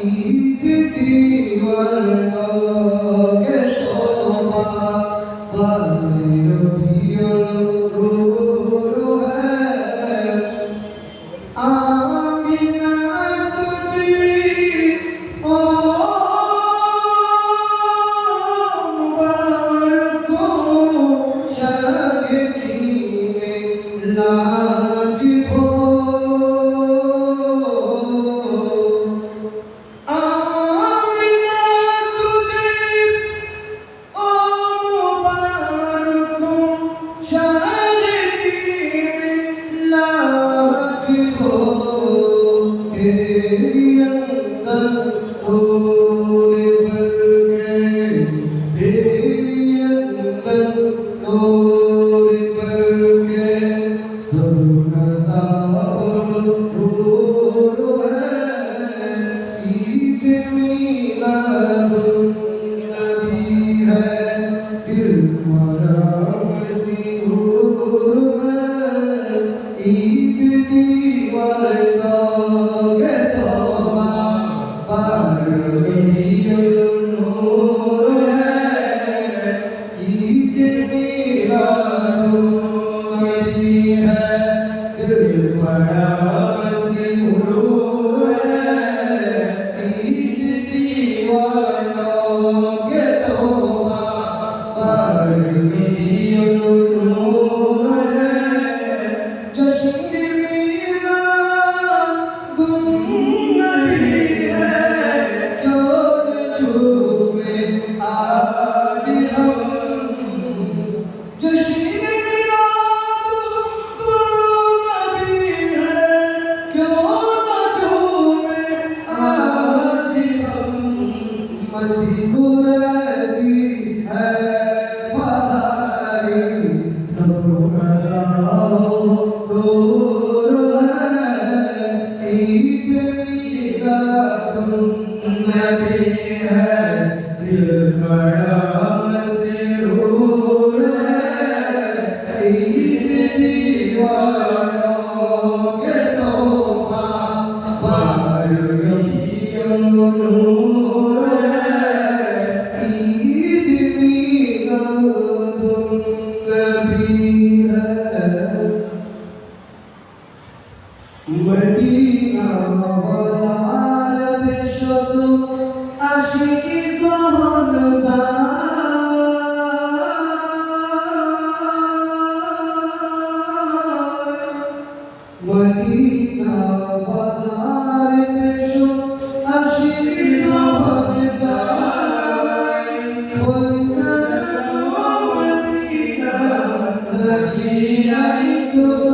ईद दीवाना के तौबा बारियों रो है आमिना तुझी ओ मुबारको शागिरी में लाज हो मदीना वाला देश तो आशिकी जहान मदीना वाला देश आशिकी जहान मदीना लगी आई तो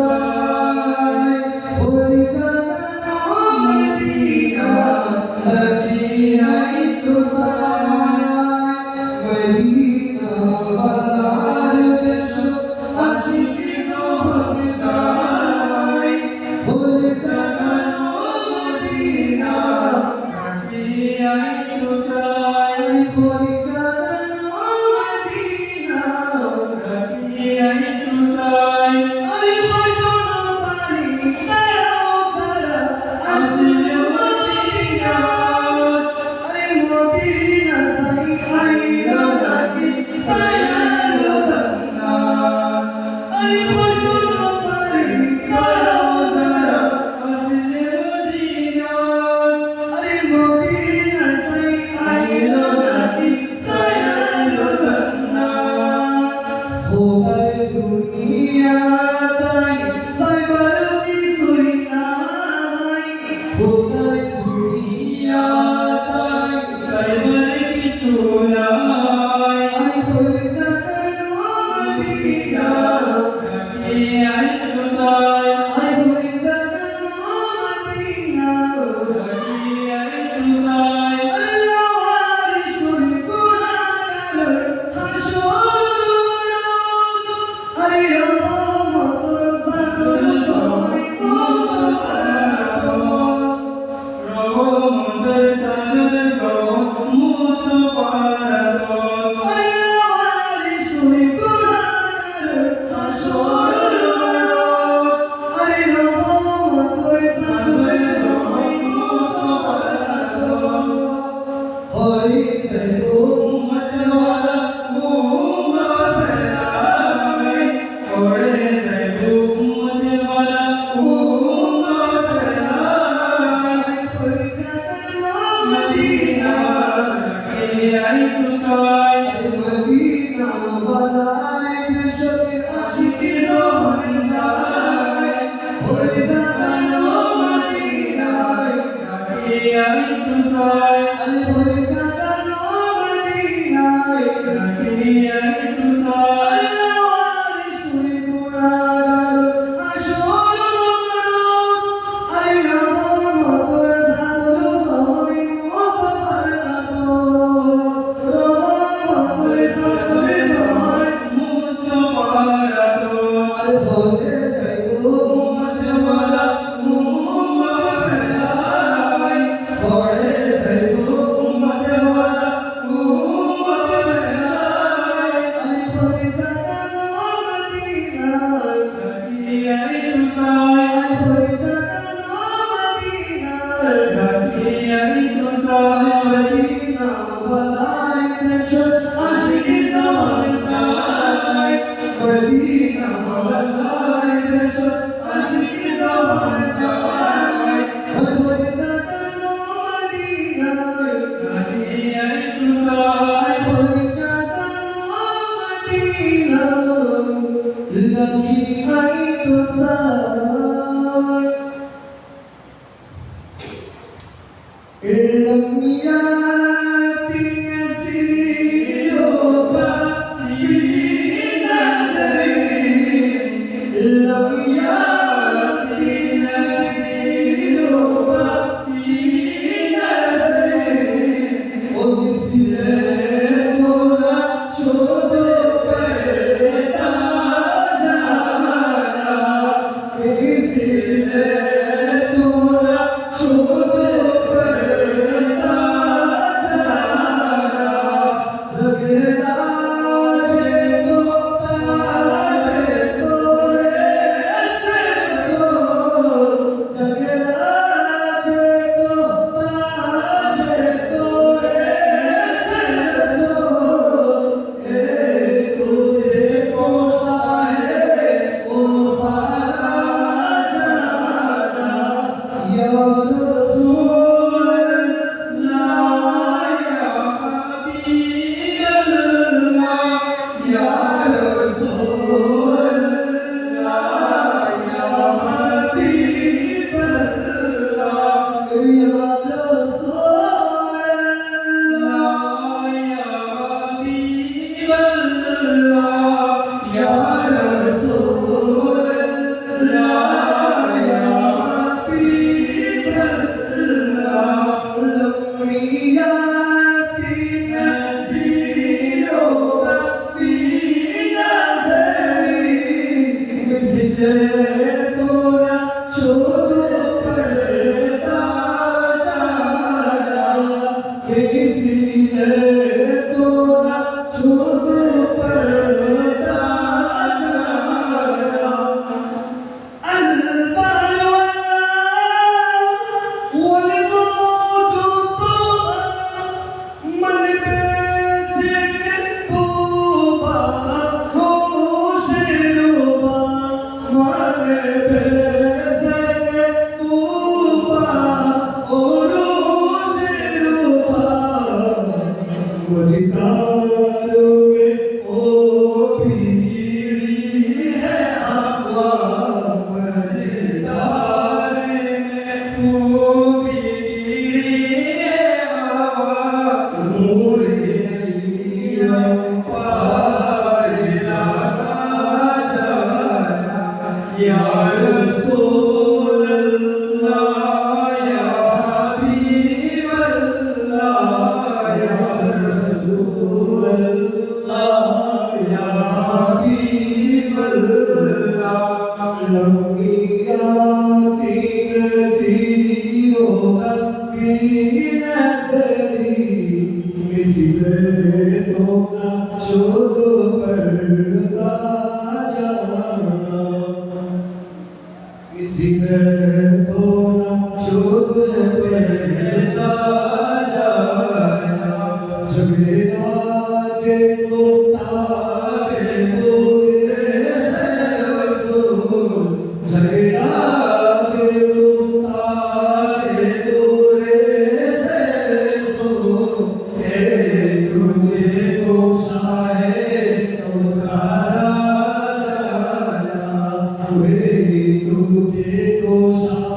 तुझे को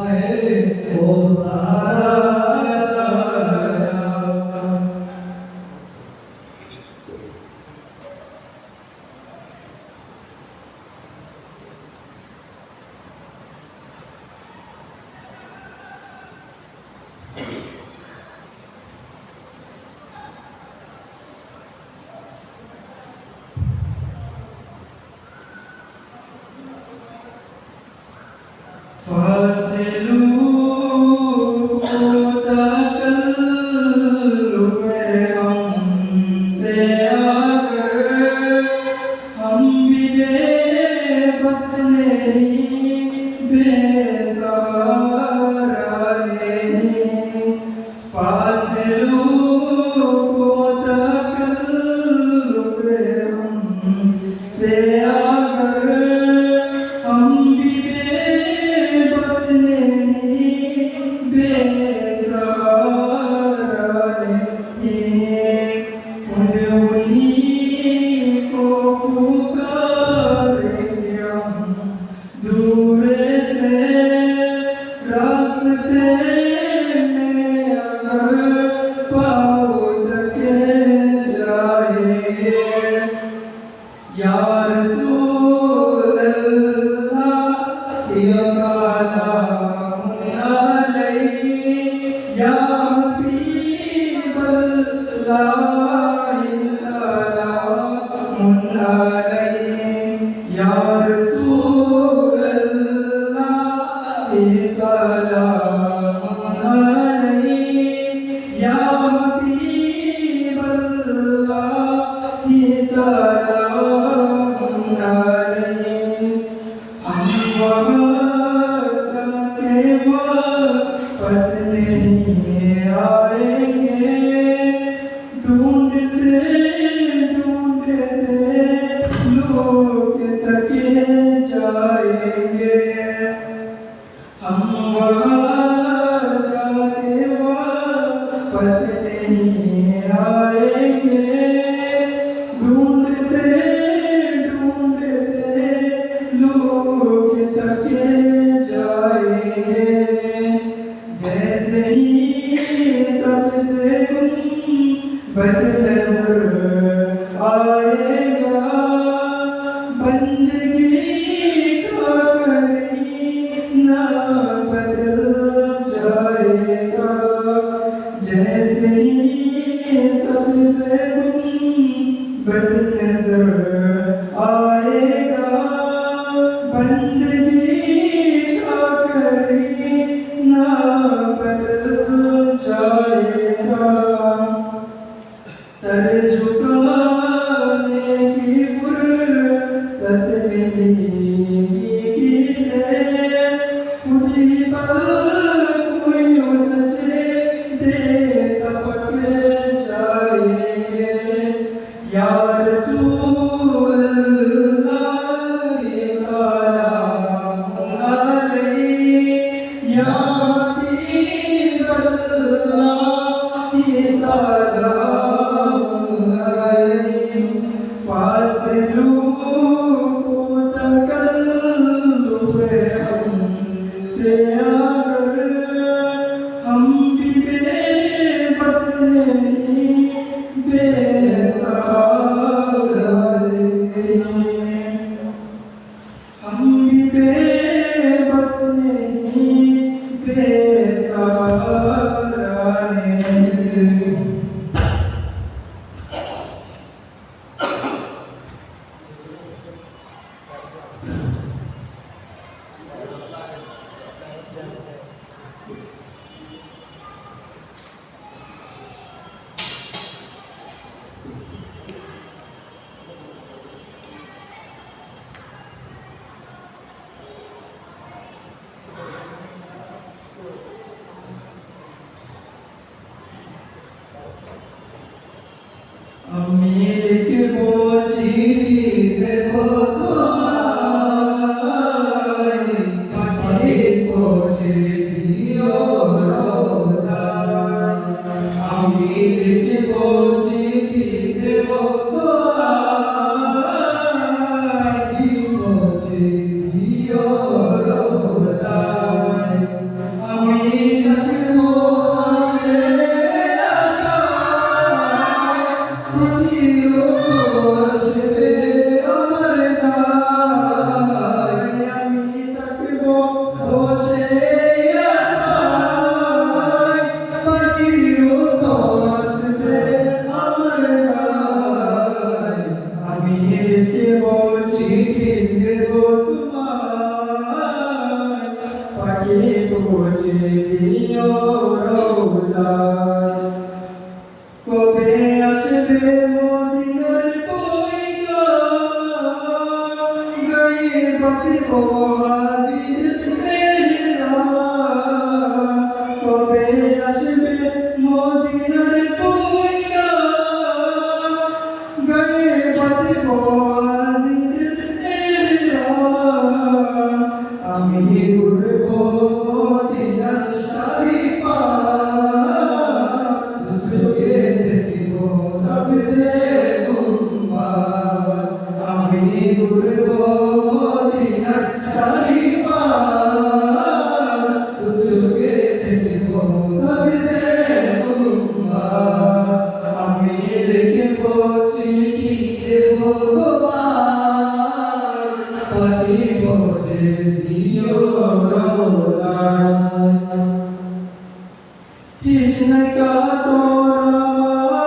जिसने का तोड़ा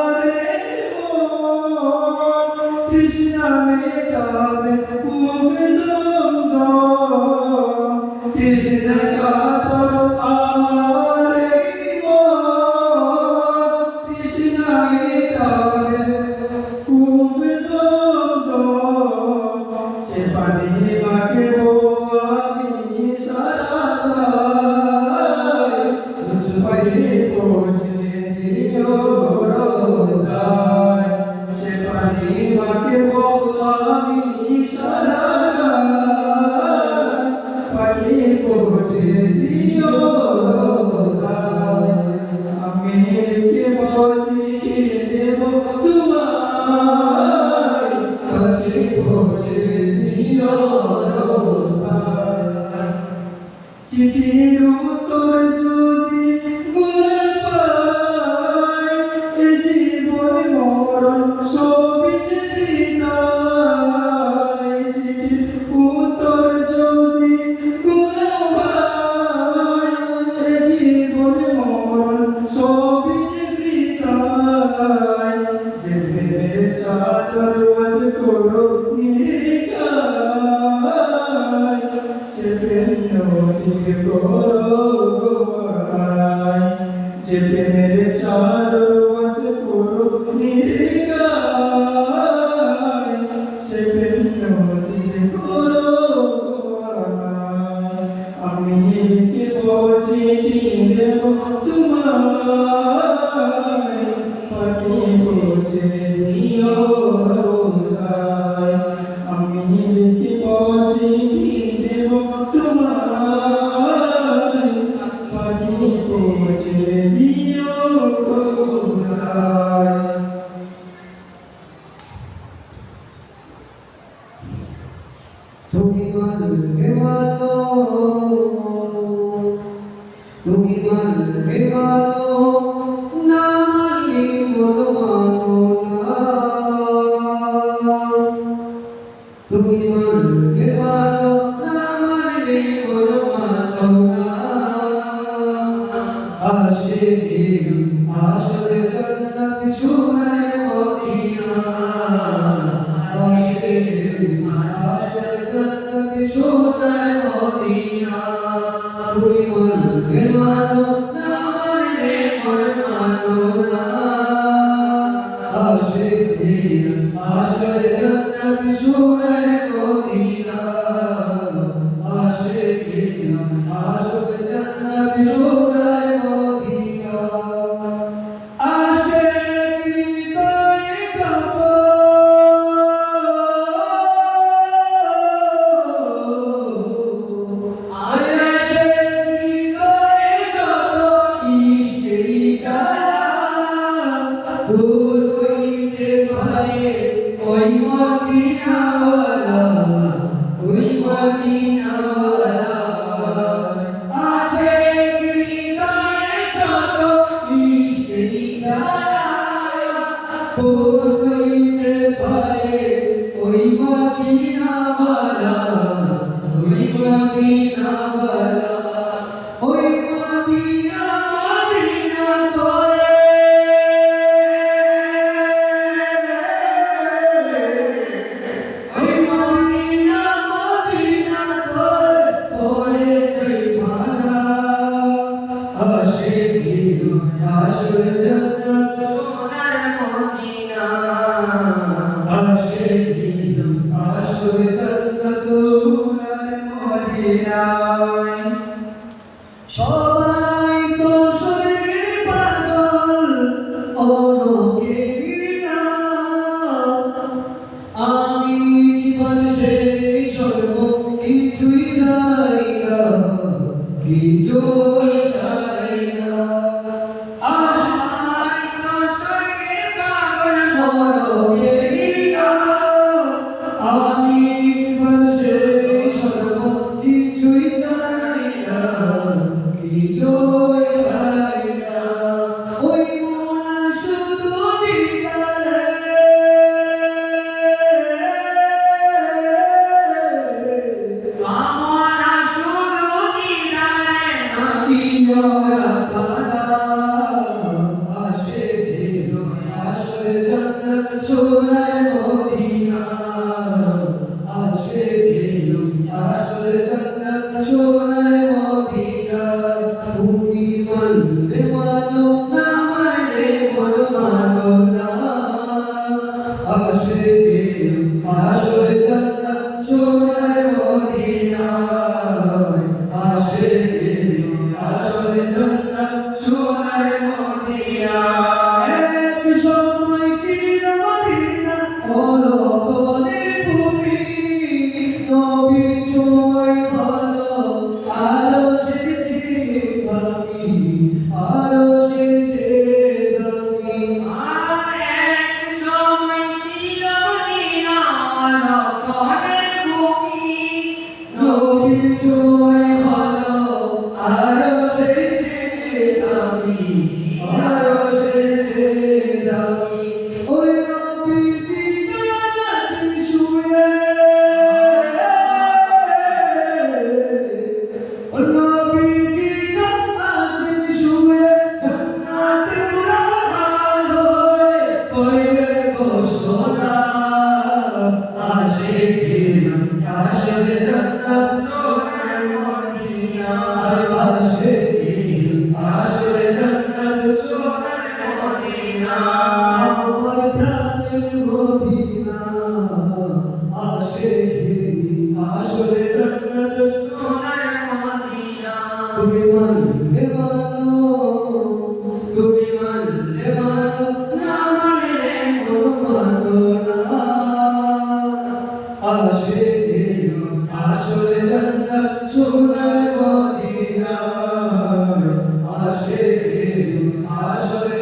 সবই যে বৃথায়, চিঠির উত্তর যদি কোনো ভাই, এ জীবন মরণ সবই যে বৃথায়, যে প্রেমের চাদর ওয়াজ করো নির্গায়, সে প্রেম নসিব করো গো আমায়, যে প্রেমের চাদর ওয়াজ করো নির্গায়, সে প্রেম নসিব করো গো আমায়। আমি লিখব চিঠি দেব তোমায়, পাখি পৌঁছে দিও রোজায়। আমি লিখব চিঠি দেব তোমায়, পাখি পৌঁছে দিও রোজায়। তুমি মানবে মানো, তুমি মানবে মানো, না মানলে মন মানো না। তুমি মানবে মানো, না মানলে মন মানো না। আশিকি আসরে জান্নাত সোনার মদিনা, আশিকি আসরে জান্নাত সোনার মদিনা। তুমি মানবে মানো, না মানলে মন মানো না। আশিকি আসরে জান্নাত সোনার মদিনা, আশিকি আসরে জান্নাত সোনার মদিনা। আশিক হৃদয়ে যত দূর হইতে পারে ওই মদিনাওয়ালা, ওই মদিনাওয়ালা। আশিক হৃদয়ে যত ইশকের জ্বালা, দূর হইতে পারে ওই মদিনাওয়ালা, ওই মদিনাওয়ালা। ওই মদিনা মদিনা করে, ওই মদিনা মদিনা করে, করে দিবানা। আশিকি আসরে জান্নাত সোনার মদিনা।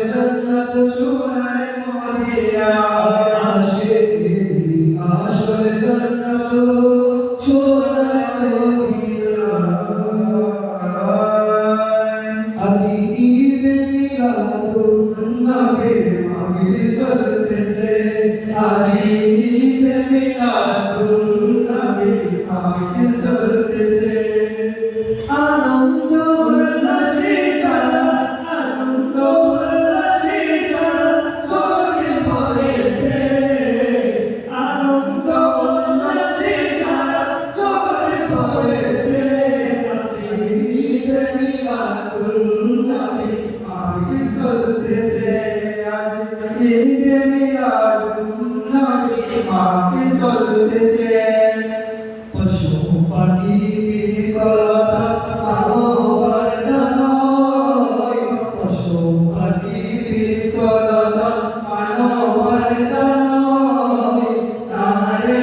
जन्नत সোনার মদিনা आशिकी आशल जन्नत सोनार मदीना আজি ঈদ মিলাদুন নবী মাহফিল চলতেছে আজি ঈদ মিলাদুন নবী মাহফিল চলতেছে আনন্দ উল্লাসে সারা আনন্দ উল্লাসে সারা জগতে ভরেছে আনন্দ উল্লাসে সারা জগতে ভরেছে আজি ঈদ মিলাদুন নবী মাহফিল চলতেছে আজ ঈদ মিলাদুন নবী মাহফিল চলতেছে পশু পাখি বিকলতা মানবর্ধনয় পশু পাখি বিকলতা মানবর্ধনয় তাহারে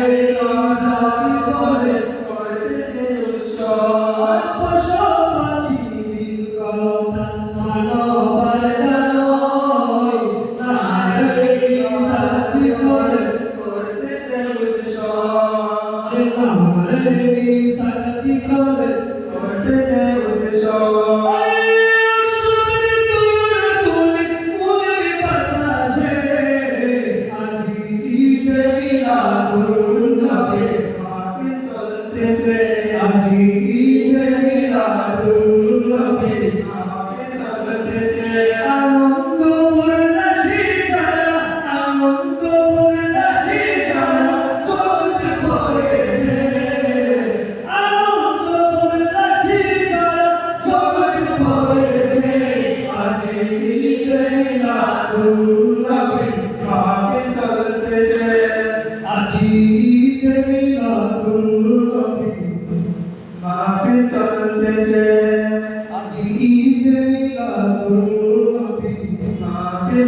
সাথী বলে করতেছে উৎসব পশু পাখি বিকলতা মানবর্ধনয় তাহারে সাথী বলে করতেছে উৎসব তাহারে সাথী বলে করতেছে উৎসব মাহফিল চলতেছে মাহফিল চলতেছে মাহফিল চলতেছে মাহফিল চলতেছে মাহফিল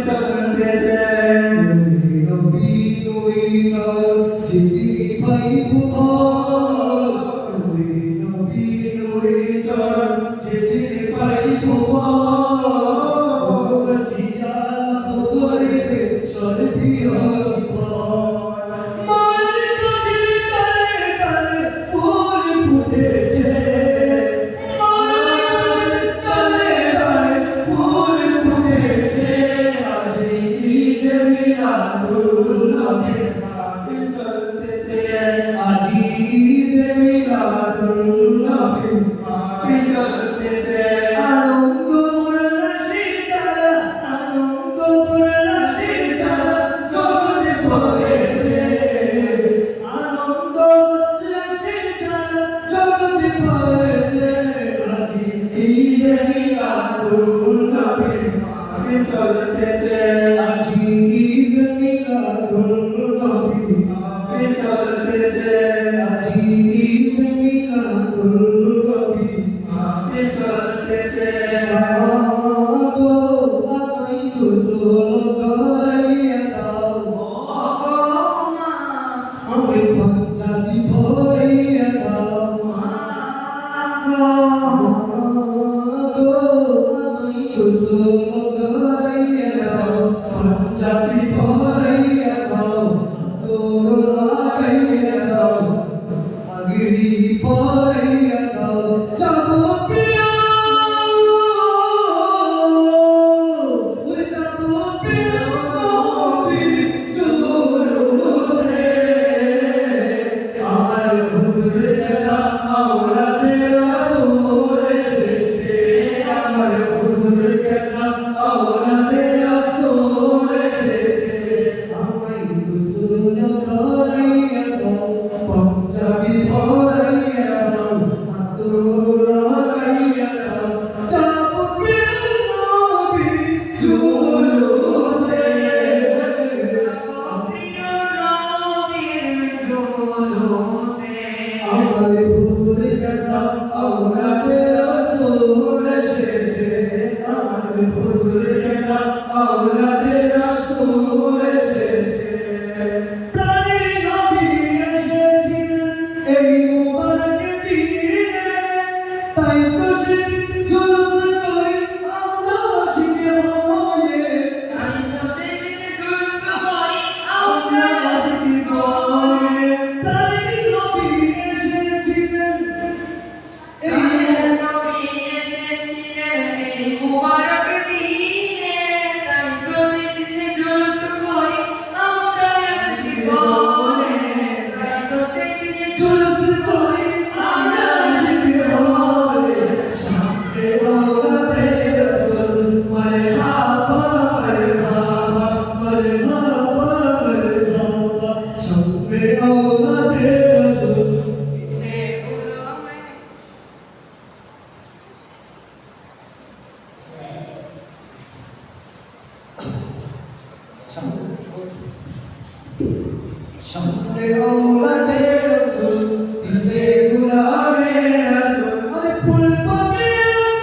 চলতেছে মাহফিল চলতেছে মাহফিল চলতেছে আনন্দ উল্লাসে তারা আনন্দ উল্লাসে সারা জগতে ভরেছে আনন্দ উল্লাসে তারা জগতে ভরেছে আজি ঈদ মিলাদুন নবী মাহফিল চলতেছে আজি ঈদ মিলাদুন নবী মাহফিল চলতেছে আজি ঈদ মিলাদুন নবী মাহফিল চলতেছে আগো আমায় গোসল করাইয়া দাও আমায় পাঞ্জাবি পরাইয়া দাও আগো আমায় গোসল করাইয়া দাও পাঞ্জাবি পরাইয়া দাও আতর লাগাইয়া দাও পাগড়ি পরাইয়া দাও যাবো প্রিয় ওই যাবো প্রিয় নবীর জুলুসে আমার হুজুর কেলা আওলাদে রাসূল এসেছে আমার হুজুর কেলা আওলাদে রাসূল এসেছে আমায় গোসল করাইয়া দাও পাঞ্জাবি পরাইয়া দাও আতর লাগাইয়া দাও যাবো প্রিয় নবীর জুলুসে আমার হুজুর কেলা আওলাদে রাসূল এসেছে আমার হুজুর কেলা औलादे रसूल शामने औलादे रसूल इसे गुलामे रसूल अरे फूल पके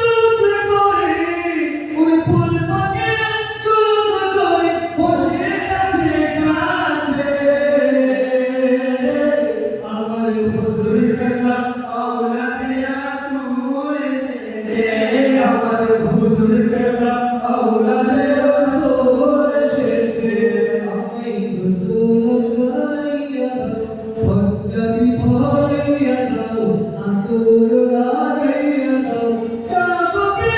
चूस कोई उई फूल पके चूस कोई होशे काछे আমার হুজুর কেবলা औलादे रसूल এসেছে আমার হুজুর কেবলা औलादे रसूल এসেছে আমি রসূল গাইয়া দাও পঞ্জাবি ভরাইয়া দাও আদর লাগাইয়া দাও কাববে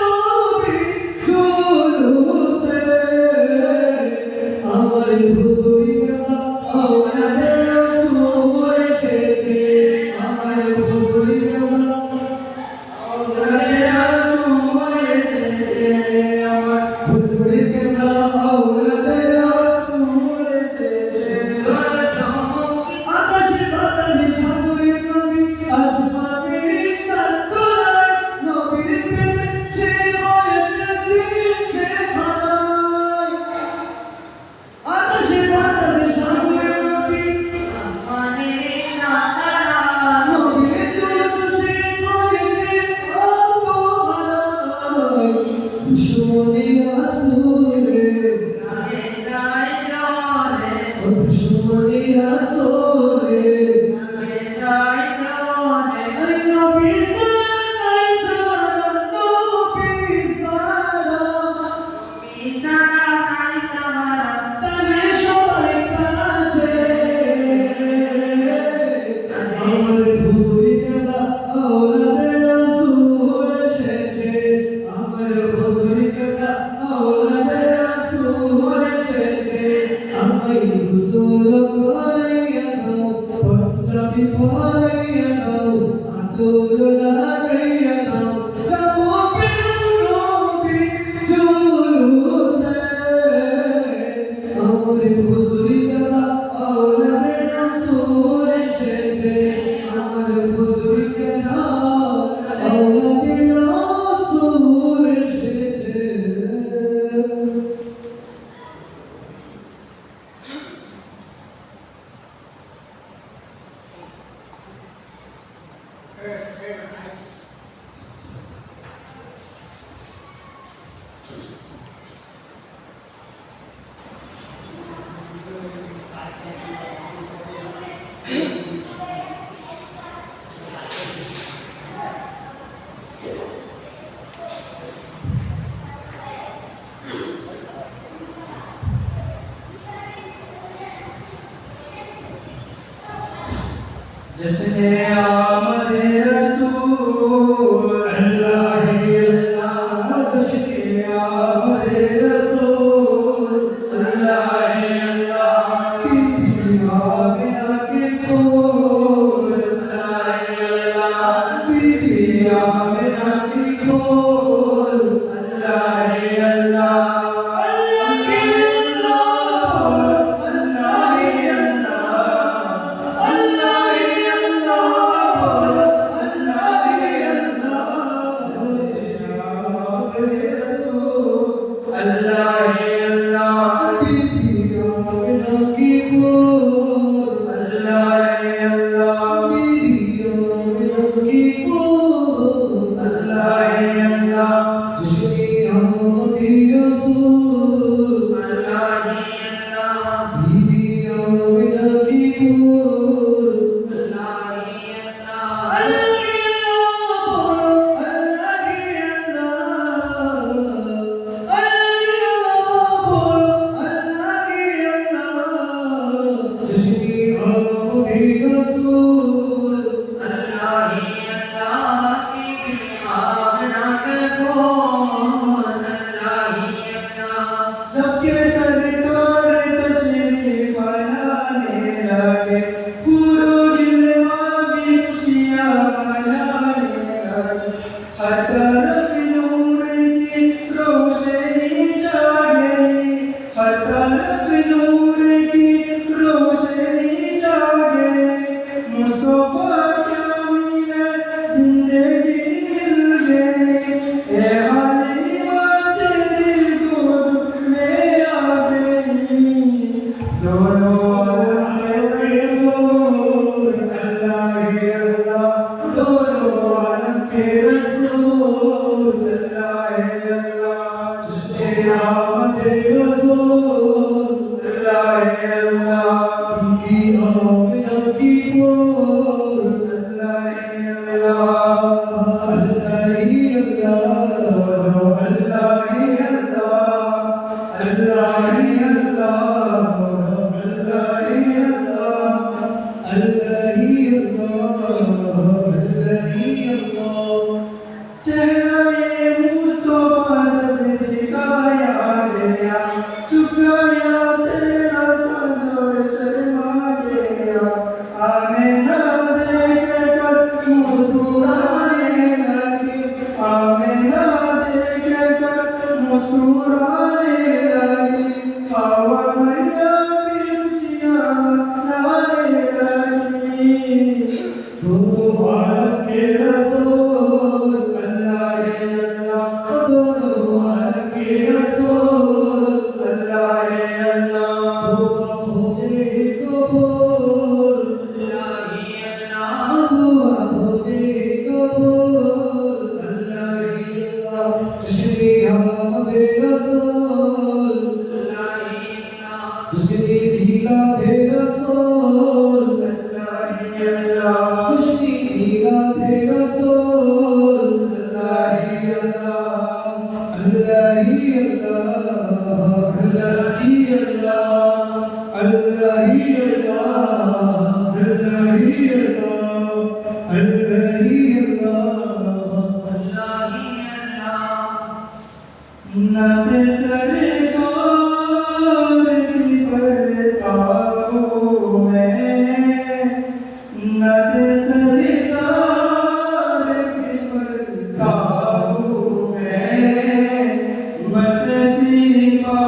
নবী জুলুসে আমার হুজুর কেবলা औलादे रसूल এসেছে আমার হুজুর কেবলা औलादे रसूल এসেছে আমার হুজুর কেবলা औलादे রসূল এসেছে আকাশে বাতাসে সাগরে নবী আসমানে চাঁদরায় নবীর প্রেমে সে হয়েছে দিশে হারায় আকাশে বাতাসে সাগরে নবী নবীর জলসে সে হয়েছে অপহারায় দুশমনে আসলে দুশমনে আসলে Ay no pisar, ay sabara, no pisar. Tane shobai kache. Amar huzuri kebla aulade rasool esheche. Amar huzuri kebla aulade rasool esheche. Amai husul koraiya dao, punjabi bhaiya dao, ador lagaiya dao. Jabo nobi juluse. Amar huzuri kebla aulade rasool esheche. Amar huzuri kebla aulade rasool esheche. जिसने आमदे रसूल अल्लाह ही अल्लाह तशके आमदे रसूल अल्लाह ही अल्लाह बीबी आमिना के कोल अल्लाह ही अल्लाह बीबी आमिना के कोल अल्लाह ही अल्लाह अल्लाह ही अल्लाह रसूल अल्लाह है अल्लाह बीबी आमिना की मोर अल्लाह है अल्लाह अल्लाह ही अल्लाह अल्लाह ही अल्लाह अल्लाह ही अल्लाह अल्लाह ही अल्लाह अल्लाह ही अल्लाह अल्लाह ही अल्लाह चेहरे मुस्तफा जब दिखाया गया चुकाया तेरा चांद और शर्मा गया आमिना देखकर मुस्कुराने लगी आमिना देखकर मुस्कुराने लगी हवा मैया की खुशियाँ मनाने लगी दोनों आलम के रसूल अल्लाह है अल्लाह दोनों आलम के रसूल अल्लाह है अल्लाह दुआ होते कबूल अल्लाह है अल्लाह दुआ होते कबूल अल्लाह ही अल्लाह तुझे आमद रसूल अल्लाह है अल्लाह तुझे भीगा दे रसूल अल्लाह है अल्लाह तुझे भीगा दे रसूल अल्लाह ही अल्लाह अल्लाह ही अल्लाह अल्लाह ही अल्लाह अल्लाह ही अल्लाह अल्लाह ही अल्लाह अल्लाह ही अल्लाह अल्लाह है अल्लाह नद सरकार की परताओं में नद सरकार की परताओं में बस सीमा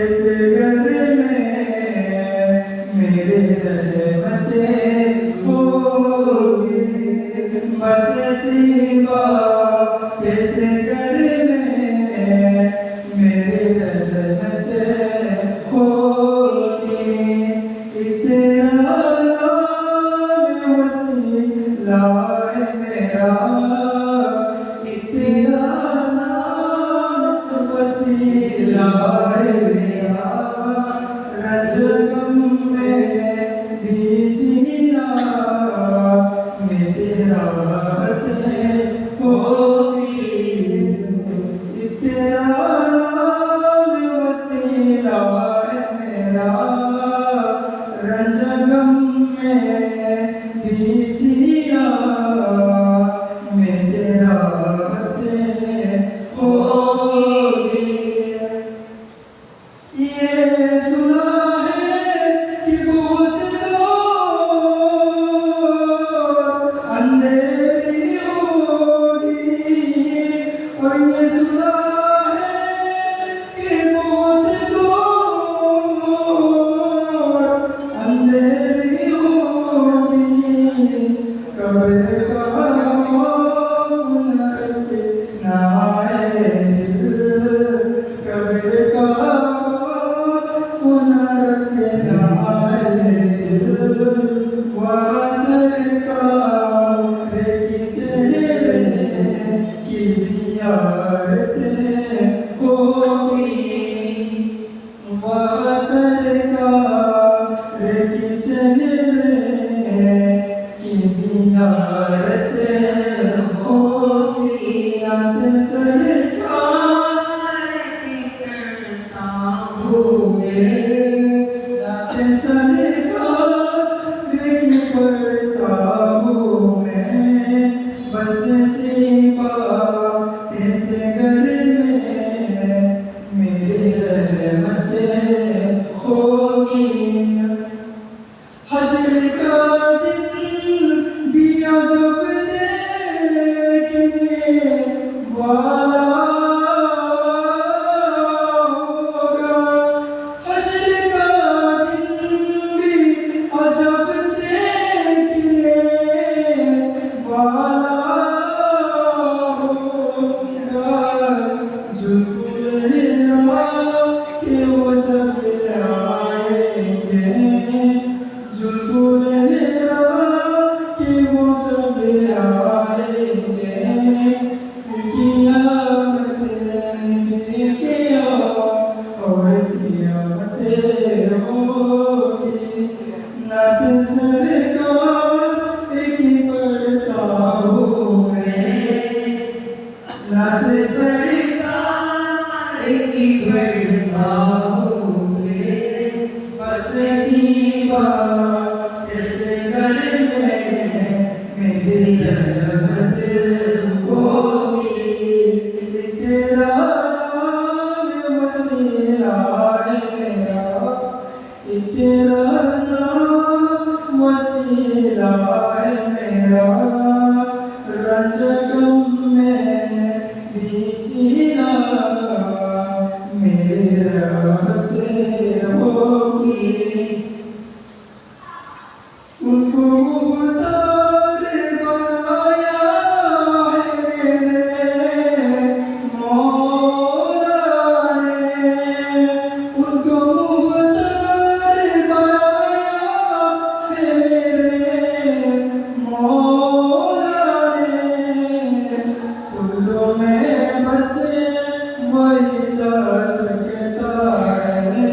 इस घर में मेरे रहमते होगी बस सीमा इस घर में मेरे रहमते होगी तेरा नाम वसीला है मेरा तेरा नाम वसीला है मेरा रजगम में भी सीरा में सिराते होगी तेरा नाम वसीला है मेरा रजगम में भी सिरा में सिराते होगी ये सुना है कि बहुत लोग अंधेरी होगी और ये सुना है कि बहुत लोग अंधेरी होगी कब्र का खौफ न रखे ना आए दिल कब्र का खौफ न रखे ना आए दिल वहाँ सरकार की चेहरे की ज़ियारत होगी वहाँ सरकार की चेहरे की ज़ियारत होगी नात सरकार की परताओं में नात सरकार की परताओं में बस सीमा इस घर में मेरी रहमते होगी हश्र का दिन भी अजब देखने वाला होगा हश्र का दिन भी अजब देखने वाला होगा जुल्फ़ुलहरा के वो जब आएंगे जुल्फ़ुलहरा के वो जब आएंगे क़यामत लेके बाहोंगे बस इसी बात इस घर में मेरी रहमत होगी तेरा नाम वसीला है मेरा तेरा नाम वसीला है मेरा रंजगम में भी सीना मेरी रहमत होगी उनको मुख्तार बनाया है मेरे मौला ने उनको मुख्तार बनाया है मेरे मौला ने फूलों में बसे वही जा सकता है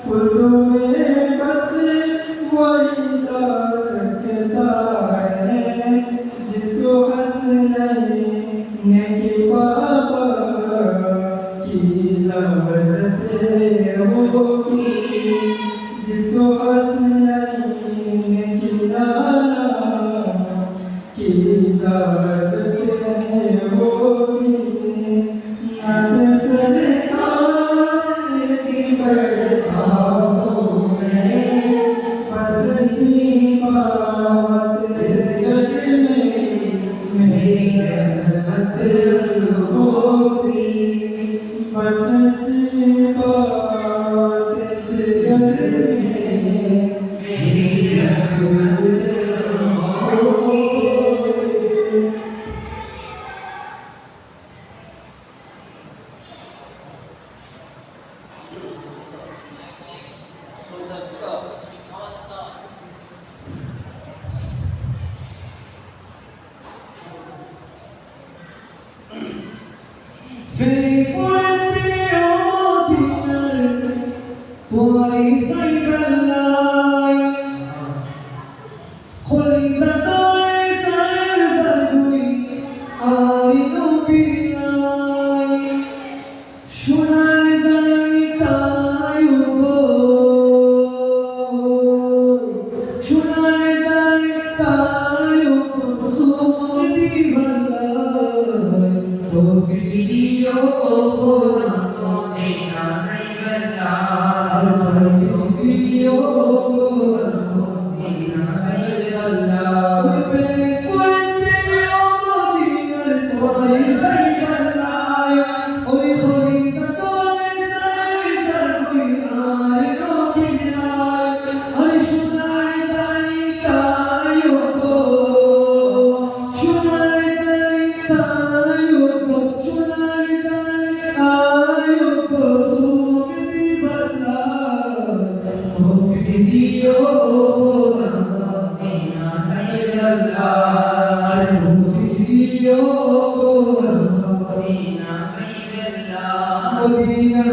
फूलों में बसे वही जा सकता है जिसको हंसने के बाबा की इजाजत होगी जिसको हंसने की नाना की इजाजत होगी नाते सरकार की बढ़ता हूँ मैं बस इसी बात इस घर में मेरी रहमत होगी बस इसी बात इस घर में मेरी रहमत होगी Frequente ordinary, puoi sai ballai, Holizatore sai sargui, ai nubilai, Shunai zai tayubo, Shunai zai tayubo, Sumadi ballai, to video Medina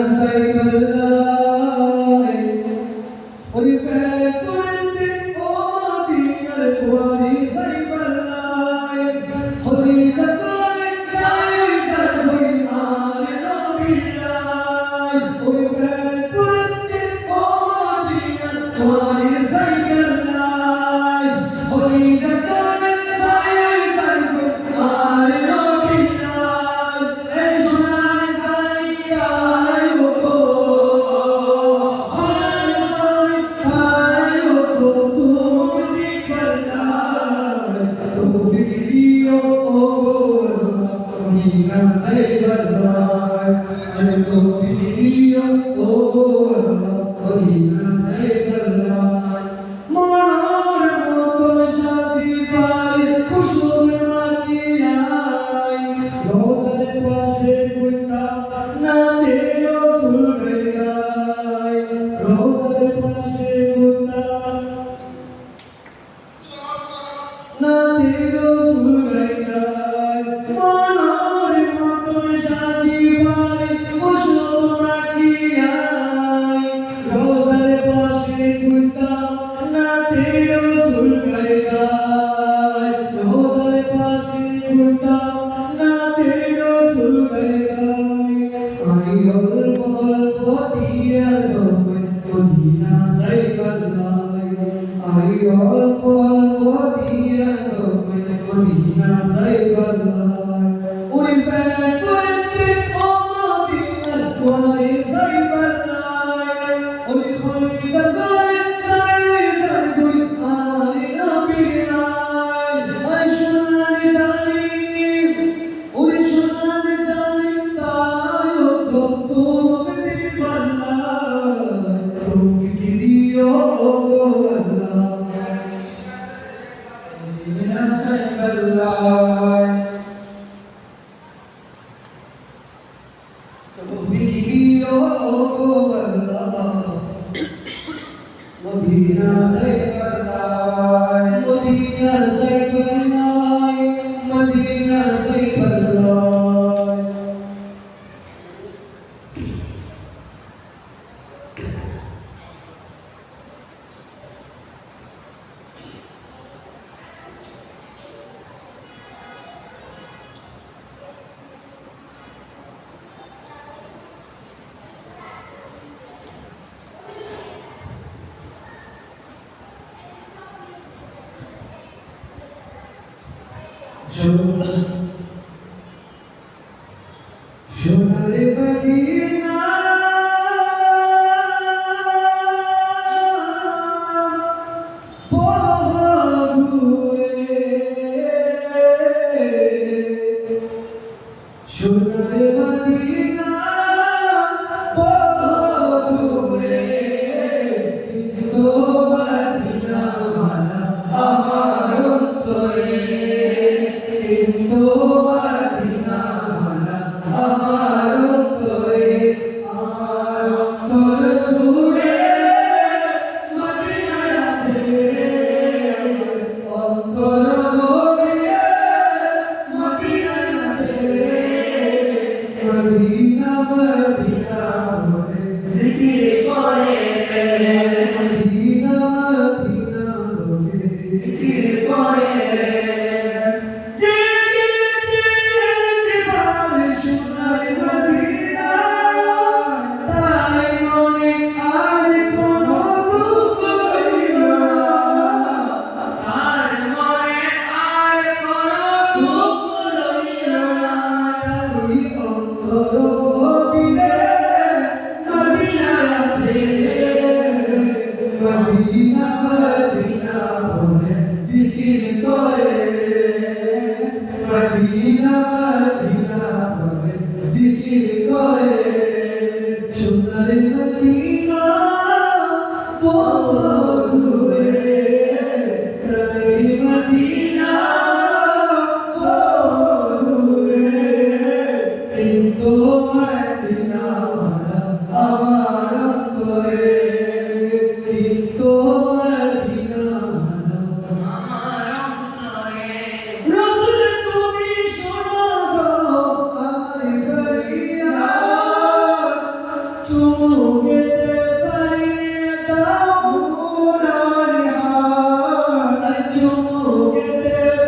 Saiballai Ori frequente o Medina Kuari Saiballai Ori Zatore Sai Zargui Mare no Billai Ori frequente o Medina Kuari Saiballai Ori Zatore Sai Zargui Mare no Billai Shunai Zai Tayubo Shunai Zai Tayubo Sumudi Ballai Tu Video Medina Saiballai Tu Video Medina Saiballai Monar moto shadi pare kushum makiyai Rozar pashe kuita na tero sulgai Rozar pashe kuita na tero sulgai Monar moto shadi pare kushum makiyai দিয়া জমে Medina সাইবাল্লাই I অল্প অল্প দিয়া জমে Medina সাইবাল্লাই ওই পেট করতে ও Medina কোয়াই সাইবাল্লাই ওই খলিদা যায় যায় কই আই নবী নাই আই সোনালি দালি ওই সোনালি দালি তাই ও চমক দিবাল্লাই তৌফিক দিও ও আল্লাহ মদিনা সাইবাল্লাই তৌফিক দিও ও আল্লাহ মদিনা সাইবাল্লাই মদিনা সাইবাল্লাই মদিনা সাইবাল্লাই সোনার মদিনা বহুদূরে সোনার মদিনা বহুদূরে কিন্তু মদিনাওয়ালা আমার অন্তরে কিন্তু মদিনাওয়ালা আমার অন্তরে অন্তর জুড়ে মদিনা আছে অন্তর জুড়ে মদিনা আছে মদিনা মদিনা বলে জিকির করে মদিনা মদিনা বলে জিকির করে মদিনা মদিনা বলে জিকির করে মদিনা মদিনা বলে জিকির করে সোনার মদিনা বহুদূরে প্রাণের মদিনা বহুদূরে কিন্তু মদিনাওয়ালা আমার অন্তরে কিন্তু মদিনাওয়ালা আমার অন্তরে রাসূল তুমি শোনো গো আমার ফরিয়াদ চুমুকে পারি দাও মুরার হাত চুমুকে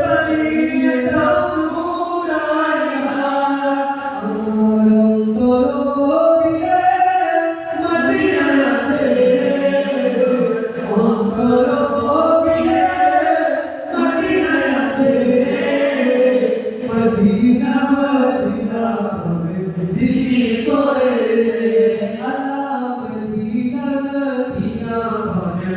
পারি দাও মুরার হাত আমার অন্তর গভীরে মদিনা আছে অন্তর গভীরে মদিনা আছে মদিনা মদিনা বলে জিকির করে আল্লাহ মদিনা মদিনা বলে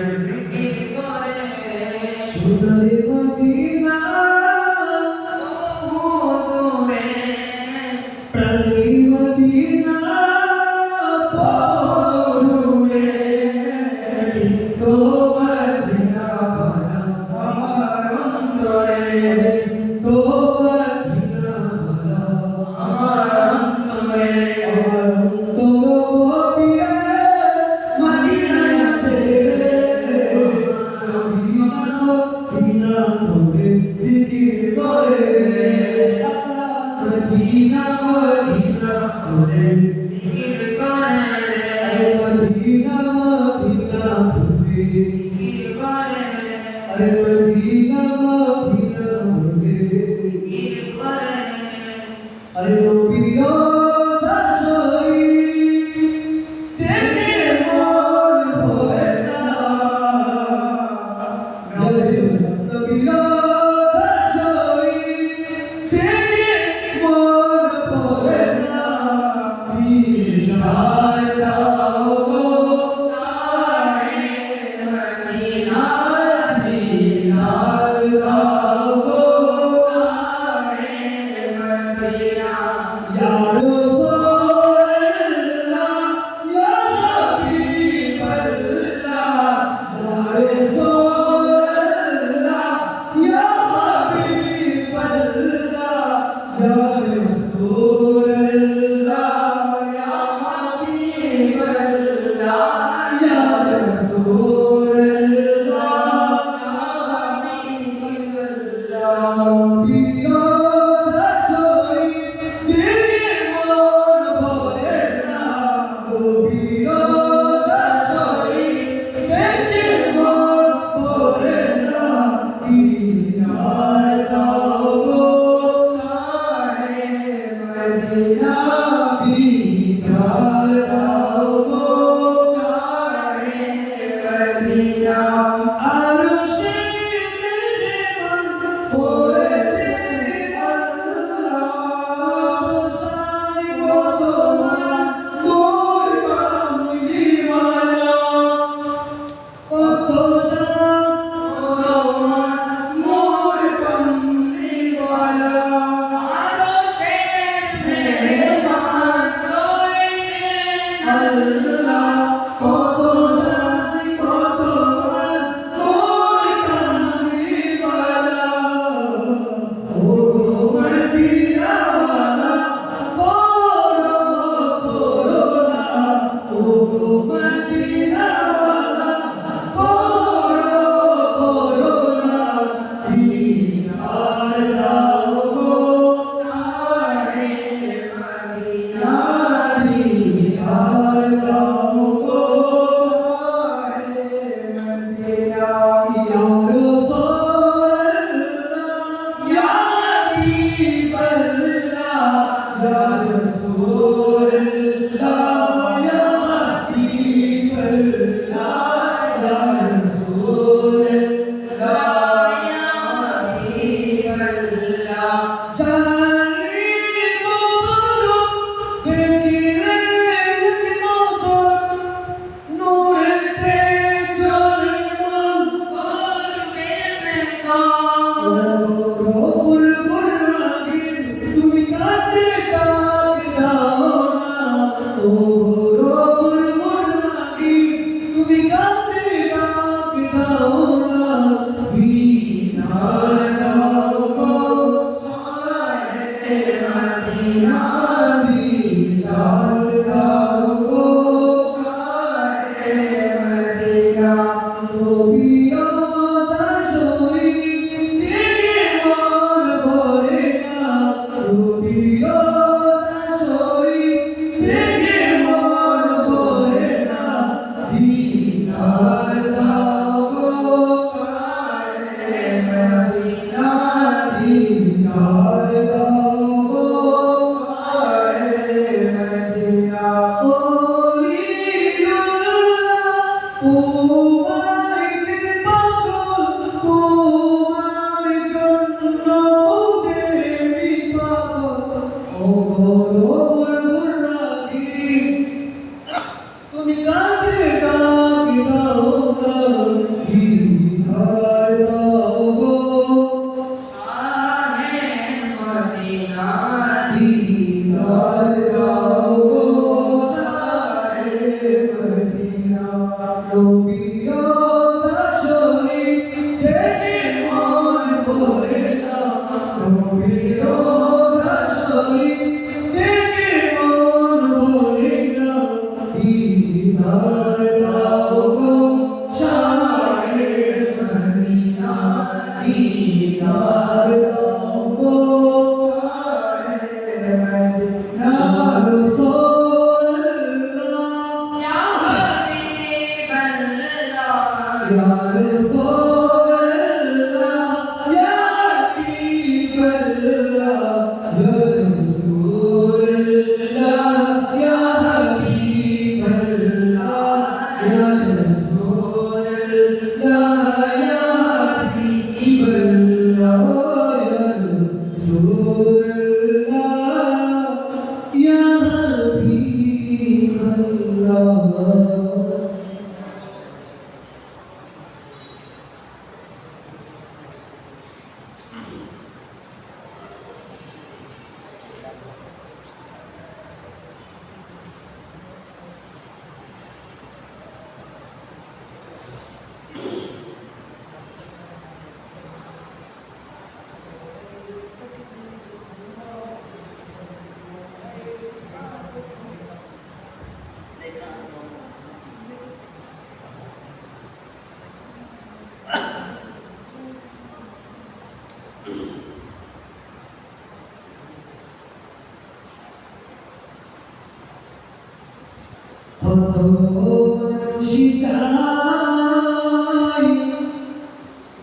কত মানুষই যায়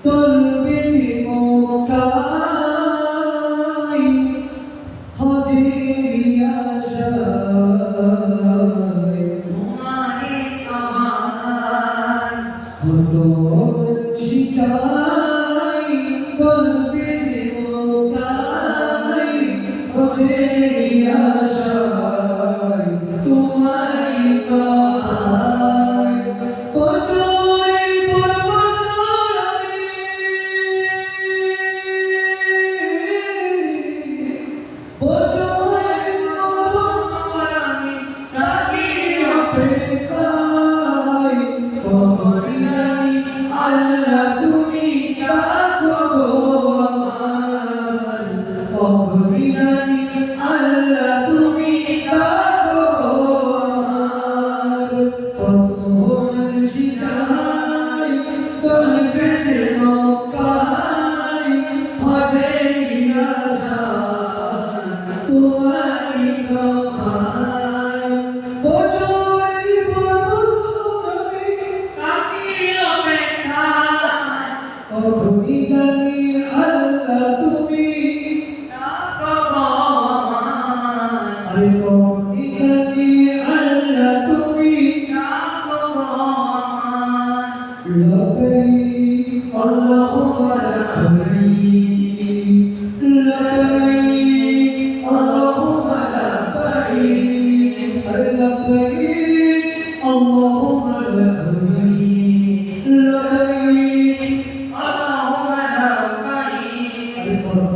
তলবে যে মক্কায় হজেরই আশায় কত মানুষই যায় তলবে যে মক্কায় হজেরই আশায় তোমারই কথায় বছরের পর বছর আমি বছরের পর বছর আমি থাকি অপেক্ষায় কখনই জানি আল্লাহ তুমি ডাকো গো আমার কখনই জানি আল্লাহ তুমি ডাকো গো আমার কত মানুষই যায় তলবে যে মক্কায় হজেরই আশায় তোমারই কথায় বছরের পর বছর আমি কখনই জানি আল্লাহ তুমি আরে কখনই জানি আল্লাহ তুমি لبيك اللهم لبيك لبيك اللهم لبيك لبيك اللهم لبيك لبيك কত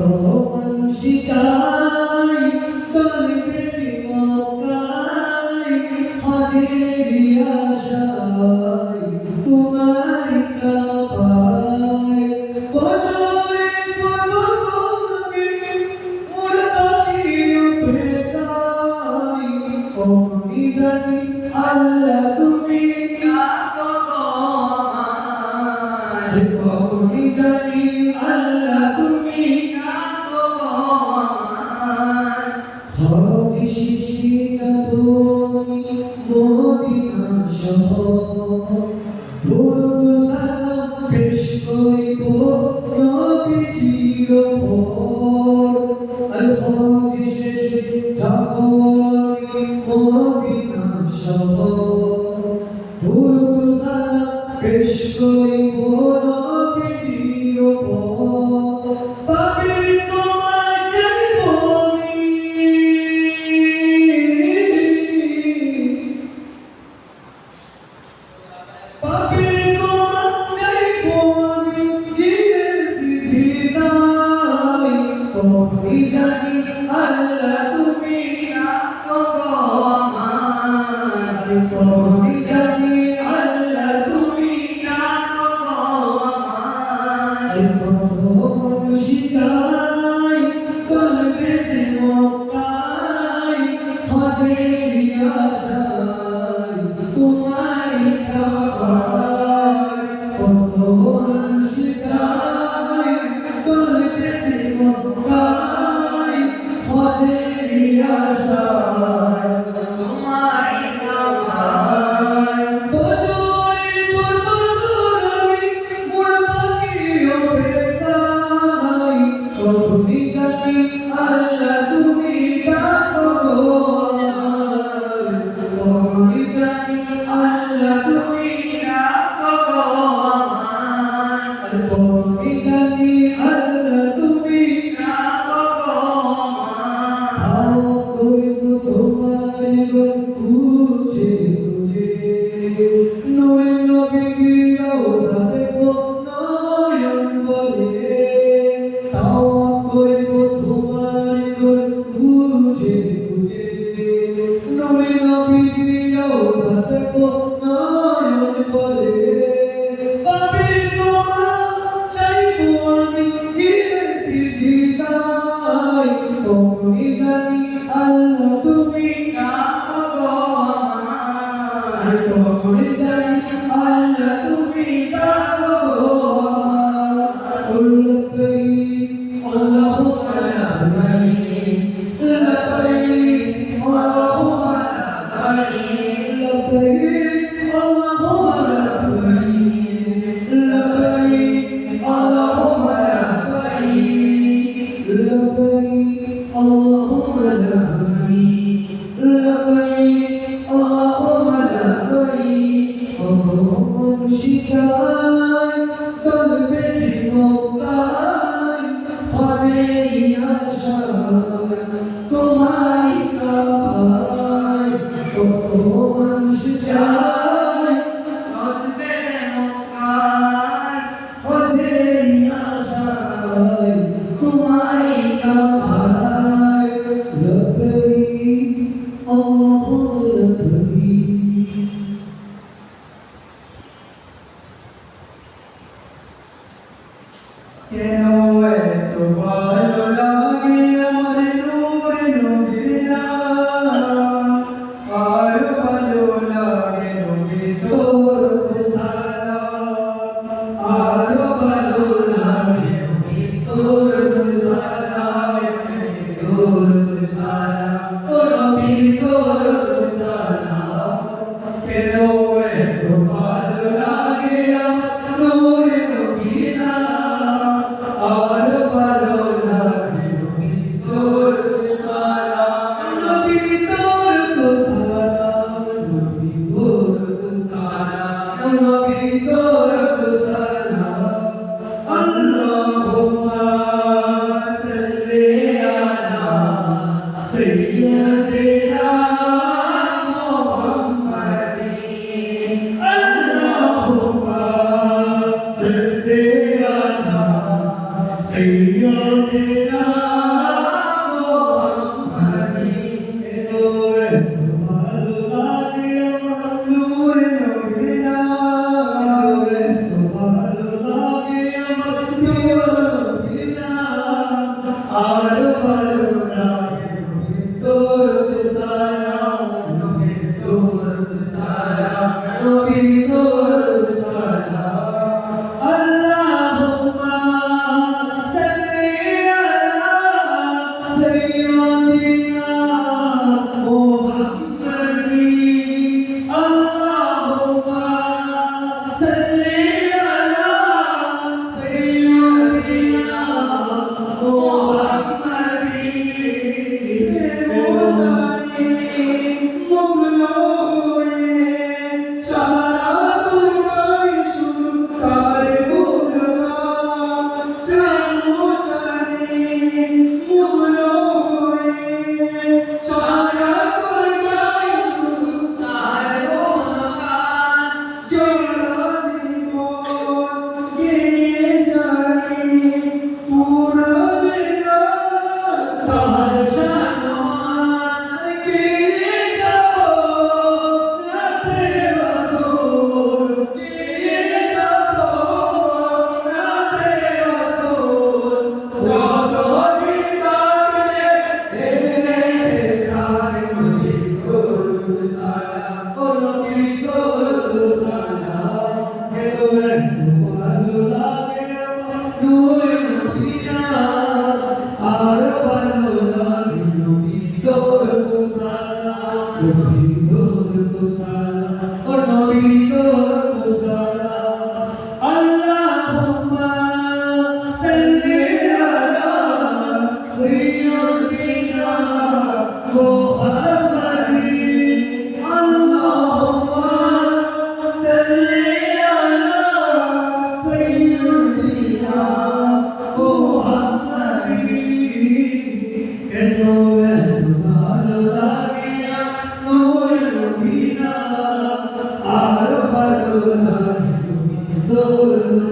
মানুষই যায় তলবে যে মক্কায় হজেরই আশায় তোমারই কাবায় বছরের পর বছর আমি মোরা থাকি অপেক্ষায় কখনই জানি আল্লাহ তুমি কখনই জানি আল্লাহ তুমি হজ শেষে যাব আমি মদিনা শহর দরুদ সালাম পেশ করিব নবীজির উপর আর হজ শেষে যাব আমি মদিনা শহর দরুদ সালাম পেশ করিব নবীজির উপর পাপি তোমায় চাইব আমি পাপি তোমায় চাইব আমি গিয়েছি জিদায় কখনই জানি আল্লাহ তুমি কখনই জানি আল্লাহ তুমি কত মানুষই যায় তলবে যে মক্কায় হজেরই আশায় তোমারই কাবায় কত মানুষই যায় তলবে যে মক্কায় হজেরই আশায় বছরের পর বছর আমি মোরা থাকি অপেক্ষায় কখনই জানি আল্লাহ তুমি ডাকো গো আমার কখনই জানি আল্লাহ তুমি কখনই জানি আল্লাহ তুমি ধাওয়া করিব তোমার গো খুঁজে খুঁজে নূরে নবীজির রওজা দেখব নয়ন ভরে ধাওয়া করিব তোমার গো খুঁজে খুঁজে নূরে নবীজির রওজা দেখব নয়ন ভরে পাপি তোমায় চাইব আমি গিয়েছি জিদায় কখনই জানি আল্লাহ তুমি কখনই জানি আল্লাহ তুমি ডাকো গো আমার লব্বাইক আল্লাহুম্মা লব্বাইক লব্বাইক আল্লাহুম্মা লব্বাইক لبيك اللهم لبيك لبيك اللهم لبيك لبيك اللهم لبيك لبيك اللهم لبيك اللهم شكاي قلبي مولاي قدري أشار তোমায় কাবাই তোমার শিকায় কলবে মক্কায় খোঁজে আশায় তোমায় কাবাই লবৈক আল্লাহু লবৈক কেন এত ভালো লাগে আমার নূরে নবীর নাম আর ভালো লাগে নবীর তোর সালাম আর ভালো লাগে তোর সালাম তোর সালাম ও নবী তোর সালাম কেন এত ভালো লাগে আমার নূরে নবীর নাম আর ভালো লাগে নবী তোর সালাম নবী তোর সালাম নবী তোর সালাম নবী তোর সালাম আল্লাহুম্মা সাল্লি আলা সাইয়্যিদিনা মুহাম্মাদিন আল্লাহুম্মা সাল্লি আলা সাইয়্যিদিনা মুহাম্মাদিন এতো ভালো লাগে আমার নূরে নবীর নাম এতো ভালো লাগে আমার প্রিয় নবীর নাম আর ভালো লাগে নবী তোর সালাম নবী তোর সালাম নবী তোর সালাম আল্লাহুম্মা সাল্লি আলা সাইয়্যিদিনা মুহাম্মাদিন আল্লাহুম্মা সাল্লি আলা সাইয়্যিদিনা মুহাম্মাদিন মগ্ন হয়ে সারা দুনিয়ায় শুধু তার গুণগান জানি মগ্ন হয়ে সারা দুনিয়ায় শুধু তার গুণগান সারা জীবন গেয়ে যাই পুরা বেলা তাহার সম্মান কে যাব রাতে রাসূল কে যাব রাতে রাসূল যত দিদারে হে প্রাণ নবী তোর সালাম ও নবী তোর সালাম হে তোরে ভালো লাগে আমার নূরে নবী নাম আর ভালো লাগে নবী তোর সালাম নবী তোর সালাম ও নবী তোর সালাম আল্লাহুম্মা সাল্লি আলা সাইয়্যিদিনা মুহাম্মাদিন আল্লাহুম্মা সাল্লি আলা সাইয়্যিদিনা মুহাম্মাদিন কেন এত ভালো লাগে নূর নবী নাম আর ভালো লাগে তোর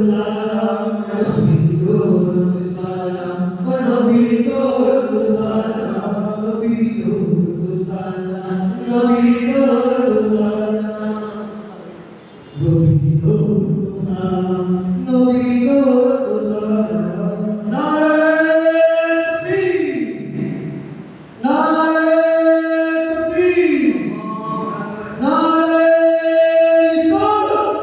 সালাম নবী তোর সালাম ও নবী তোর সালাম নবী তোর সালাম নবী তোর সালাম নবী তোর সালাম নবী তোর সালাম নারে তাকবীর নারে তাকবীর নারে রিসালাত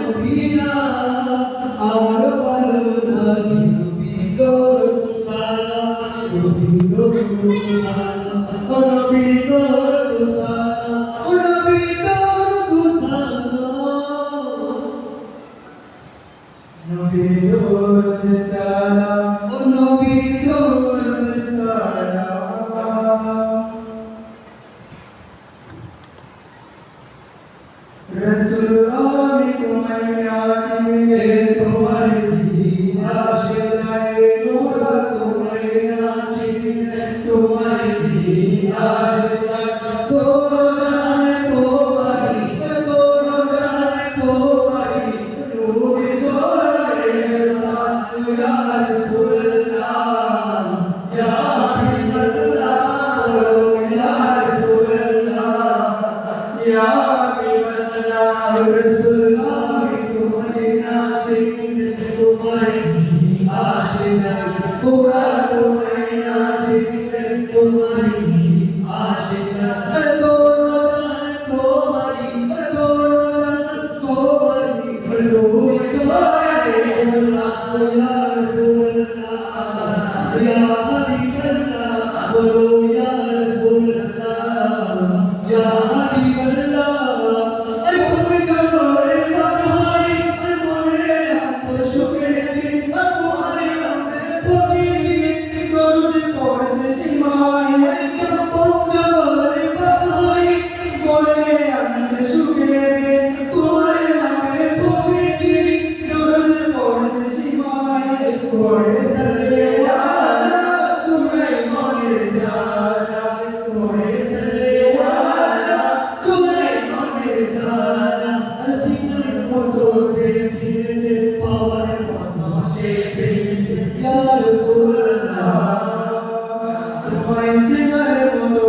নবীরা আমার ভালো লাগে নবী দরুদ সালাম নবী দরুদ সালাম ও নবী দরুদ সালাম ও নবী দরুদ সালাম নবী দরুদ সালাম ও নবী দরুদ সালাম রসুল আমি তোমায় নাচিয়ে তোমার দিন আশায় রসুল তোমায় নাচিয়ে তোমার দিন আশায় তোর জানে তোমারি তোর জানে তোমারি নূরে চলে ইয়া রাসূলুল্লাহ ইয়া হাবিবাল্লাহ ইয়া রাসূলুল্লাহ ইয়া রসুল আমি তোমায় নাচিয়ে তোমার দিন আশায় পুরা তোমায় নাচিয়ে তোমার দিন আশায় তোমারি নূরে চলে ইয়া রাসূলুল্লাহ ইয়া হাবিবাল্লাহ ইয়া রাসূলুল্লাহ ইয়া হাবিবাল্লাহ তোমায় চেনার মতো